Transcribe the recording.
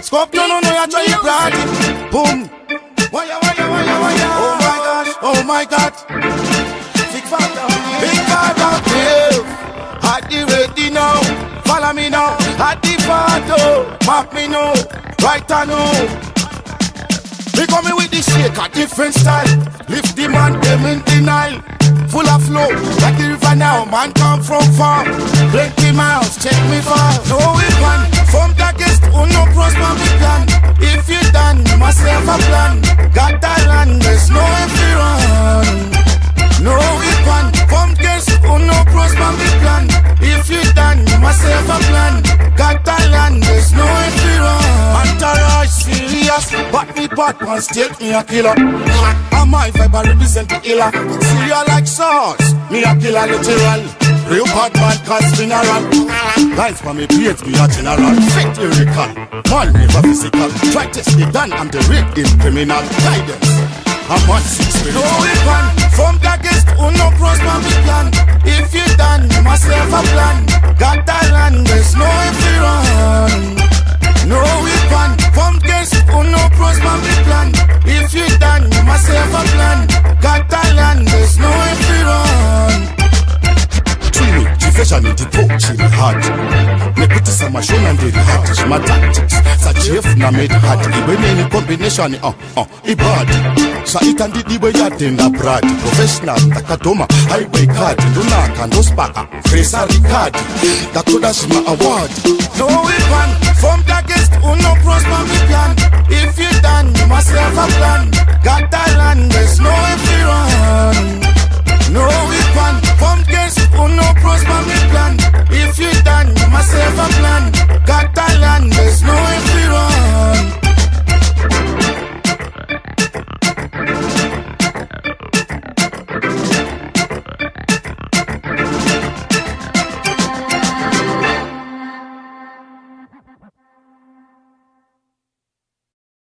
Scope, no, you try to party. Boom. Wire. Oh my God. Big part of you. At the ready now. Follow me now. At the photo. Map me now. Right I know. We coming with the shaker, different style. Lift the man, them in denial. Full of flow, like the river now. Man come from far. Plenty miles, check me far. No weapon, from darkest, no prosper me plan. If you done, myself a plan. Got that land, there's no if you run. No weapon, from darkest, no prosper me plan. If you done, myself a plan. Got that land, there's no if you run. Entourage serious, but me bad ones take me a killer. And my vibe I represent the illa. See you like sauce, me a killer literal. Real bad man cause funeral. Lines for me page be a general. Fit lyrical, man never physical. Try test it done, I'm the real in criminal guidance. I'm 1-6 no weapon, from darkest, no prosper me plan. If you done, myself a plan. Got that land, there's no if you run. No weapon, from darkest, no prosper me plan. If you done, myself a plan. Got that land, there's no if you run. Twinny, fashion in the touch in the heart. Me put this on my show and did hard. My tactics, such if na made hard. Even any combination, it bad. So it can be the way you attend a brad. Professional, takatoma, highway card. Luna can do spaka, Grace Ricard. That could have my award. No weapon, from dark